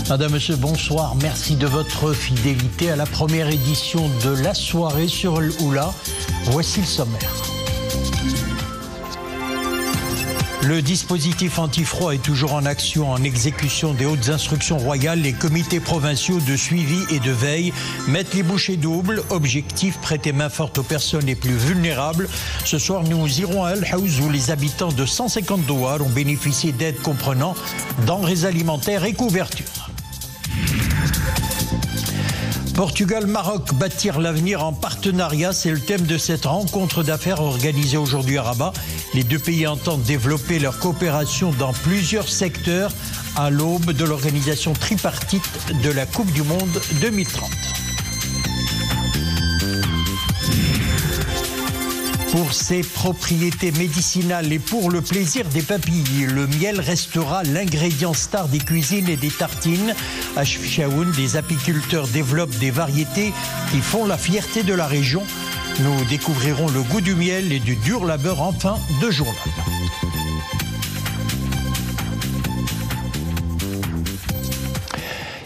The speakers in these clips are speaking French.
Madame, Monsieur, bonsoir. Merci de votre fidélité à la première édition de la soirée sur l'Oula. Voici le sommaire. Le dispositif anti-froid est toujours en action en exécution des hautes instructions royales. Les comités provinciaux de suivi et de veille mettent les bouchées doubles. Objectif, prêter main forte aux personnes les plus vulnérables. Ce soir, nous irons à Al Haouz où les habitants de 150 douars ont bénéficié d'aides comprenant denrées alimentaires et couvertures. Portugal-Maroc, bâtir l'avenir en partenariat, c'est le thème de cette rencontre d'affaires organisée aujourd'hui à Rabat. Les deux pays entendent développer leur coopération dans plusieurs secteurs à l'aube de l'organisation tripartite de la Coupe du Monde 2030. Pour ses propriétés médicinales et pour le plaisir des papilles, le miel restera l'ingrédient star des cuisines et des tartines. À Chefchaouen, des apiculteurs développent des variétés qui font la fierté de la région. Nous découvrirons le goût du miel et du dur labeur en fin de journal.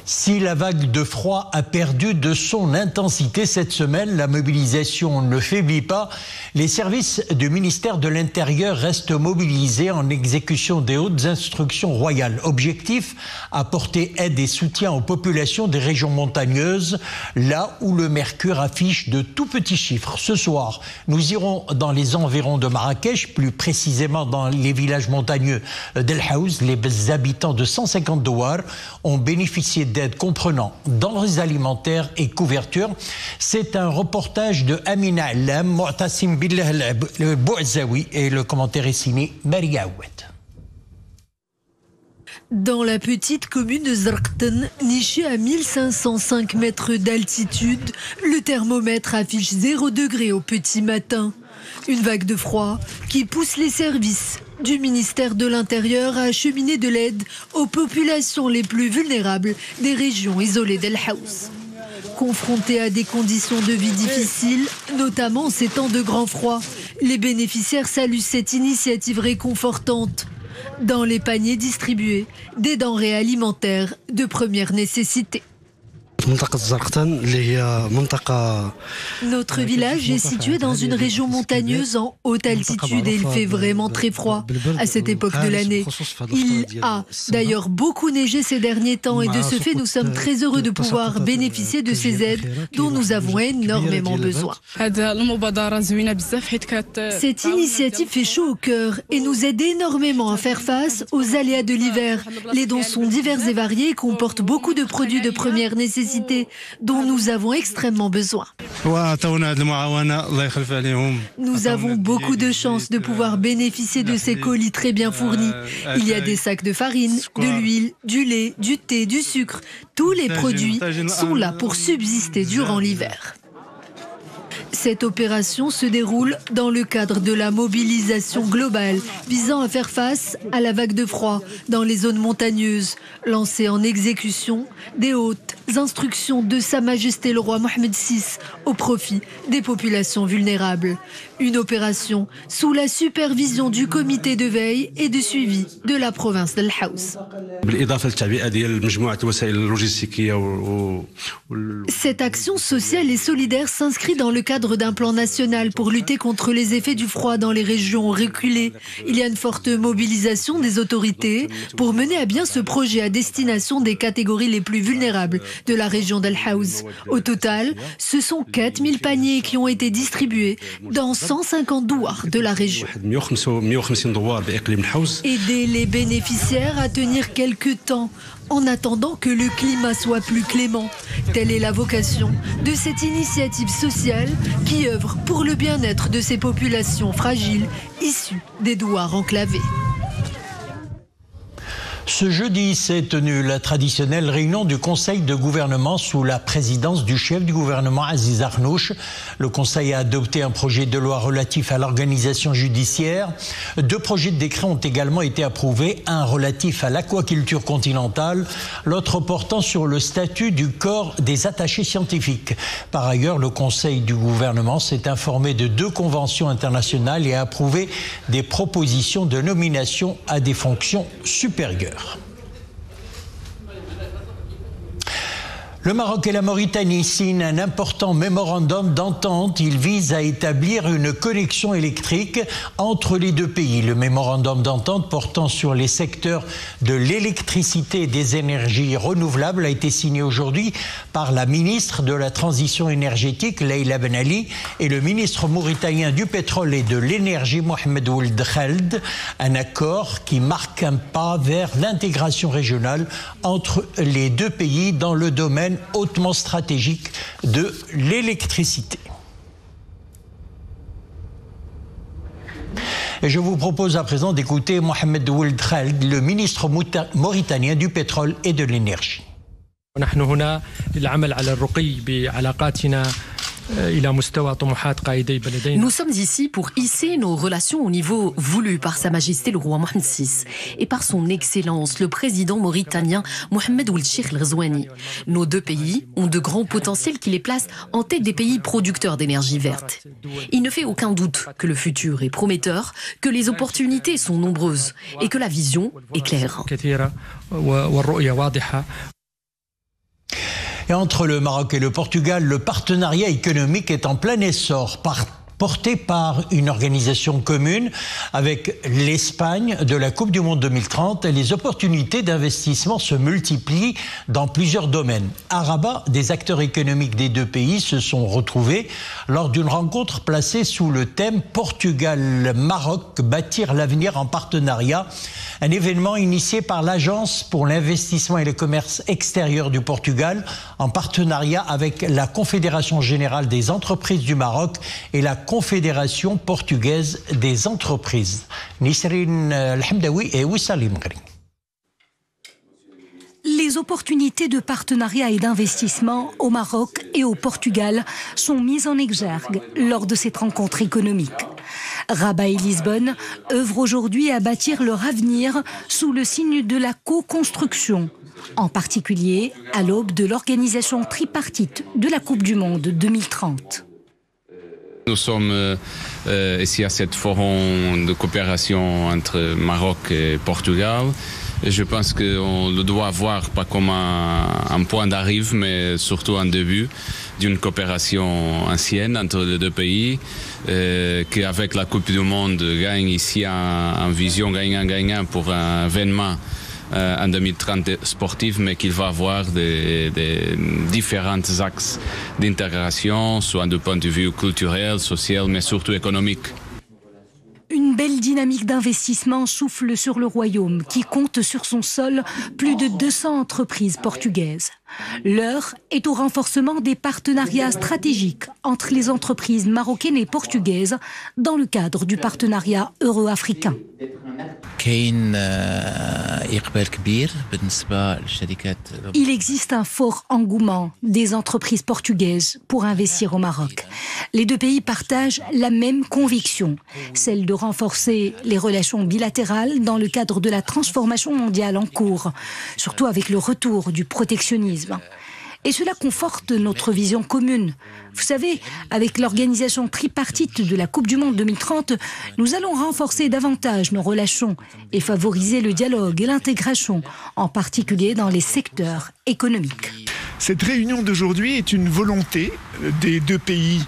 Si la vague de froid a perdu de son intensité cette semaine, la mobilisation ne faiblit pas. Les services du ministère de l'Intérieur restent mobilisés en exécution des hautes instructions royales. Objectif, apporter aide et soutien aux populations des régions montagneuses, là où le mercure affiche de tout petits chiffres. Ce soir, nous irons dans les environs de Marrakech, plus précisément dans les villages montagneux d'El Haouz. Les habitants de 150 douars ont bénéficié d'aides comprenant denrées alimentaires et couvertures. C'est un reportage de Amina Allam, Mu'tasim Billah Bouazaoui et le commentaire est signé Maria Oued. Dans la petite commune de Zarqten, nichée à 1505 mètres d'altitude, le thermomètre affiche 0 degré au petit matin. Une vague de froid qui pousse les services du ministère de l'Intérieur à acheminer de l'aide aux populations les plus vulnérables des régions isolées d'El Haouz. Confrontés à des conditions de vie difficiles, notamment en ces temps de grand froid, les bénéficiaires saluent cette initiative réconfortante. Dans les paniers distribués, des denrées alimentaires de première nécessité. Notre village est situé dans une région montagneuse en haute altitude et il fait vraiment très froid à cette époque de l'année. Il a d'ailleurs beaucoup neigé ces derniers temps et de ce fait nous sommes très heureux de pouvoir bénéficier de ces aides dont nous avons énormément besoin. Cette initiative fait chaud au cœur et nous aide énormément à faire face aux aléas de l'hiver. Les dons sont divers et variés et comportent beaucoup de produits de première nécessité dont nous avons extrêmement besoin. Nous avons beaucoup de chance de pouvoir bénéficier de ces colis très bien fournis. Il y a des sacs de farine, de l'huile, du lait, du thé, du sucre. Tous les produits sont là pour subsister durant l'hiver. Cette opération se déroule dans le cadre de la mobilisation globale visant à faire face à la vague de froid dans les zones montagneuses, lancée en exécution des hautes instructions de Sa Majesté le roi Mohamed VI au profit des populations vulnérables. Une opération sous la supervision du comité de veille et de suivi de la province d'El Haouz. Cette action sociale et solidaire s'inscrit dans le cadre d'un plan national pour lutter contre les effets du froid dans les régions reculées. Il y a une forte mobilisation des autorités pour mener à bien ce projet à destination des catégories les plus vulnérables de la région d'El Haouz. Au total, ce sont 4000 paniers qui ont été distribués dans 150 douars de la région. Aider les bénéficiaires à tenir quelques temps en attendant que le climat soit plus clément. Telle est la vocation de cette initiative sociale qui œuvre pour le bien-être de ces populations fragiles issues des douars enclavés. Ce jeudi s'est tenue la traditionnelle réunion du Conseil de gouvernement sous la présidence du chef du gouvernement Aziz Arnouch. Le Conseil a adopté un projet de loi relatif à l'organisation judiciaire. 2 projets de décret ont également été approuvés, un relatif à l'aquaculture continentale, l'autre portant sur le statut du corps des attachés scientifiques. Par ailleurs, le Conseil du gouvernement s'est informé de 2 conventions internationales et a approuvé des propositions de nomination à des fonctions supérieures. Le Maroc et la Mauritanie signent un important mémorandum d'entente. Il vise à établir une connexion électrique entre les deux pays. Le mémorandum d'entente portant sur les secteurs de l'électricité et des énergies renouvelables a été signé aujourd'hui par la ministre de la Transition énergétique, Leïla Ben Ali, et le ministre mauritanien du pétrole et de l'énergie, Mohamed Ould Khaled. Un accord qui marque un pas vers l'intégration régionale entre les deux pays dans le domaine hautement stratégique de l'électricité. Et je vous propose à présent d'écouter Mohamed Ould Khaled, le ministre mauritanien du pétrole et de l'énergie. Nous sommes ici pour hisser nos relations au niveau voulu par Sa Majesté le roi Mohamed VI et par son Excellence le président mauritanien Mohamed Ould Cheikh El Ghazouani. Nos deux pays ont de grands potentiels qui les placent en tête des pays producteurs d'énergie verte. Il ne fait aucun doute que le futur est prometteur, que les opportunités sont nombreuses et que la vision est claire. Et entre le Maroc et le Portugal, le partenariat économique est en plein essor, porté par une organisation commune avec l'Espagne de la Coupe du Monde 2030. Et les opportunités d'investissement se multiplient dans plusieurs domaines. À Rabat, des acteurs économiques des deux pays se sont retrouvés lors d'une rencontre placée sous le thème Portugal-Maroc, bâtir l'avenir en partenariat. Un événement initié par l'Agence pour l'investissement et le commerce extérieur du Portugal en partenariat avec la Confédération générale des entreprises du Maroc et la Confédération portugaise des entreprises. Nisrine El-Hamdaoui et Wissal Imgri. Les opportunités de partenariat et d'investissement au Maroc et au Portugal sont mises en exergue lors de cette rencontre économique. Rabat et Lisbonne œuvrent aujourd'hui à bâtir leur avenir sous le signe de la co-construction, en particulier à l'aube de l'organisation tripartite de la Coupe du Monde 2030. Nous sommes ici à cette forum de coopération entre Maroc et Portugal. Et je pense qu'on le doit voir pas comme un point d'arrivée, mais surtout un début d'une coopération ancienne entre les deux pays, qui avec la Coupe du Monde gagne ici en vision gagnant-gagnant pour un événement en 2030 sportif, mais qu'il va avoir des différents axes d'intégration, soit du point de vue culturel, social, mais surtout économique. Une belle dynamique d'investissement souffle sur le royaume qui compte sur son sol plus de 200 entreprises portugaises. L'heure est au renforcement des partenariats stratégiques entre les entreprises marocaines et portugaises dans le cadre du partenariat euro-africain. Il existe un fort engouement des entreprises portugaises pour investir au Maroc. Les deux pays partagent la même conviction, celle de renforcer les relations bilatérales dans le cadre de la transformation mondiale en cours, surtout avec le retour du protectionnisme. Et cela conforte notre vision commune. Vous savez, avec l'organisation tripartite de la Coupe du Monde 2030, nous allons renforcer davantage nos relations et favoriser le dialogue et l'intégration, en particulier dans les secteurs économiques. Cette réunion d'aujourd'hui est une volonté des deux pays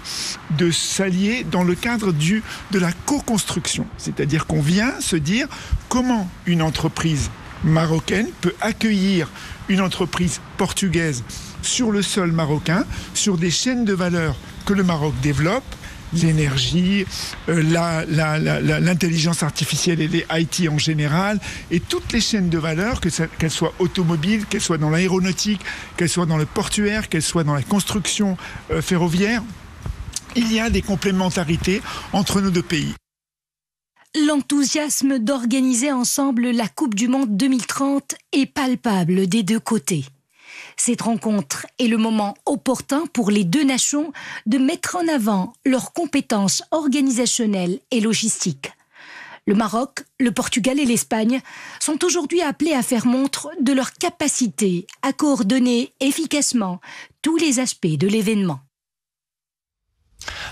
de s'allier dans le cadre de la co-construction. C'est-à-dire qu'on vient se dire comment une entreprise marocaine peut accueillir une entreprise portugaise sur le sol marocain, sur des chaînes de valeur que le Maroc développe, l'énergie, l'intelligence artificielle et les IT en général, et toutes les chaînes de valeur, qu'elles soient automobiles, qu'elles soient dans l'aéronautique, qu'elles soient dans le portuaire, qu'elles soient dans la construction ferroviaire. Il y a des complémentarités entre nos deux pays. L'enthousiasme d'organiser ensemble la Coupe du Monde 2030 est palpable des deux côtés. Cette rencontre est le moment opportun pour les deux nations de mettre en avant leurs compétences organisationnelles et logistiques. Le Maroc, le Portugal et l'Espagne sont aujourd'hui appelés à faire montre de leur capacité à coordonner efficacement tous les aspects de l'événement.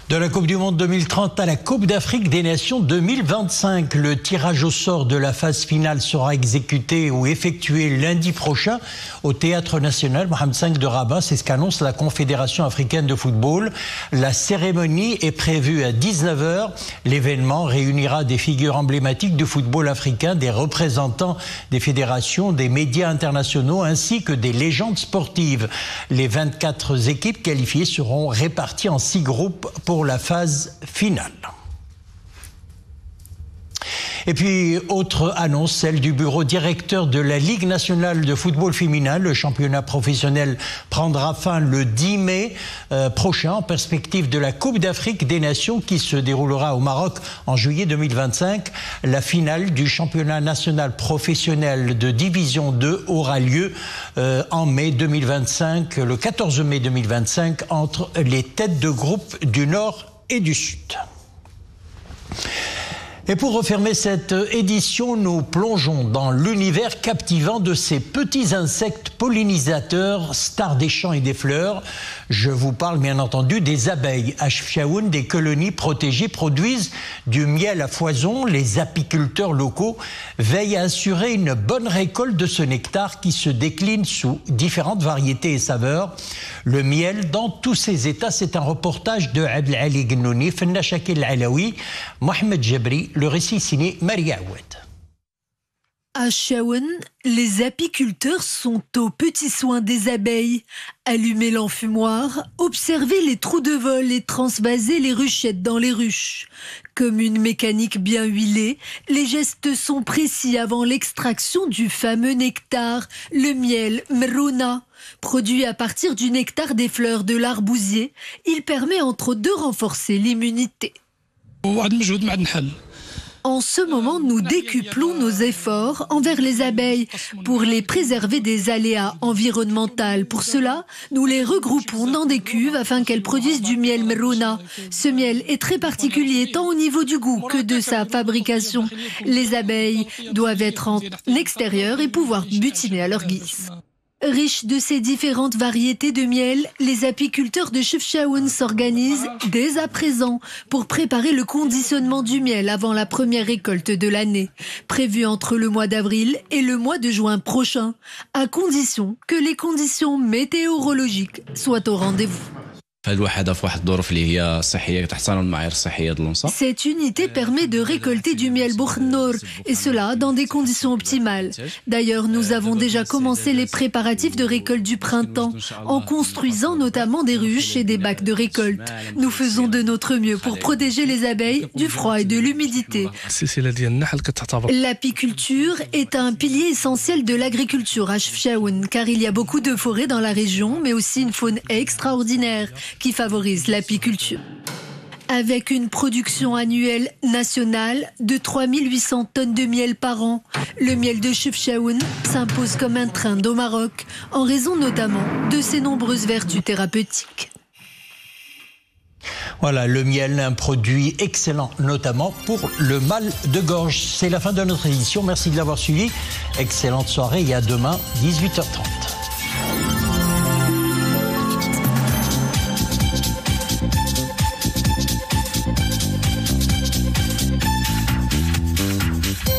De la Coupe du Monde 2030 à la Coupe d'Afrique des Nations 2025, le tirage au sort de la phase finale sera exécuté ou effectué lundi prochain au Théâtre National Mohamed V de Rabat. C'est ce qu'annonce la Confédération africaine de football. La cérémonie est prévue à 19h. L'événement réunira des figures emblématiques du football africain, des représentants des fédérations, des médias internationaux ainsi que des légendes sportives. Les 24 équipes qualifiées seront réparties en 6 groupes pour la phase finale. Et puis, autre annonce, celle du bureau directeur de la Ligue nationale de football féminin. Le championnat professionnel prendra fin le 10 mai prochain en perspective de la Coupe d'Afrique des Nations qui se déroulera au Maroc en juillet 2025. La finale du championnat national professionnel de division 2 aura lieu en mai 2025, le 14 mai 2025, entre les têtes de groupe du Nord et du Sud. Et pour refermer cette édition, nous plongeons dans l'univers captivant de ces petits insectes pollinisateurs, stars des champs et des fleurs. Je vous parle bien entendu des abeilles. À Chefchaouen, des colonies protégées produisent du miel à foison. Les apiculteurs locaux veillent à assurer une bonne récolte de ce nectar qui se décline sous différentes variétés et saveurs. Le miel dans tous ses états, c'est un reportage de Abdelali Gnouni, Fenna Shakil Alaoui, Mohamed Jabri. Le récit signé Maria Oued. À Chefchaouen, les apiculteurs sont aux petits soins des abeilles. Allumer l'enfumoir, observer les trous de vol et transvaser les ruchettes dans les ruches. Comme une mécanique bien huilée, les gestes sont précis avant l'extraction du fameux nectar, le miel Mrouna. Produit à partir du nectar des fleurs de l'arbousier, il permet entre autres de renforcer l'immunité. En ce moment, nous décuplons nos efforts envers les abeilles pour les préserver des aléas environnementaux. Pour cela, nous les regroupons dans des cuves afin qu'elles produisent du miel Mrouna. Ce miel est très particulier tant au niveau du goût que de sa fabrication. Les abeilles doivent être en extérieur et pouvoir butiner à leur guise. Riches de ces différentes variétés de miel, les apiculteurs de Chefchaouen s'organisent dès à présent pour préparer le conditionnement du miel avant la première récolte de l'année, prévue entre le mois d'avril et le mois de juin prochain, à condition que les conditions météorologiques soient au rendez-vous. Cette unité permet de récolter du miel Bournor, et cela dans des conditions optimales. D'ailleurs, nous avons déjà commencé les préparatifs de récolte du printemps, en construisant notamment des ruches et des bacs de récolte. Nous faisons de notre mieux pour protéger les abeilles du froid et de l'humidité. L'apiculture est un pilier essentiel de l'agriculture à Chefchaouen, car il y a beaucoup de forêts dans la région, mais aussi une faune extraordinaire qui favorise l'apiculture. Avec une production annuelle nationale de 3800 tonnes de miel par an, le miel de Chefchaouen s'impose comme un trend au Maroc, en raison notamment de ses nombreuses vertus thérapeutiques. Voilà, le miel, un produit excellent, notamment pour le mal de gorge. C'est la fin de notre édition. Merci de l'avoir suivi. Excellente soirée et à demain, 18h30.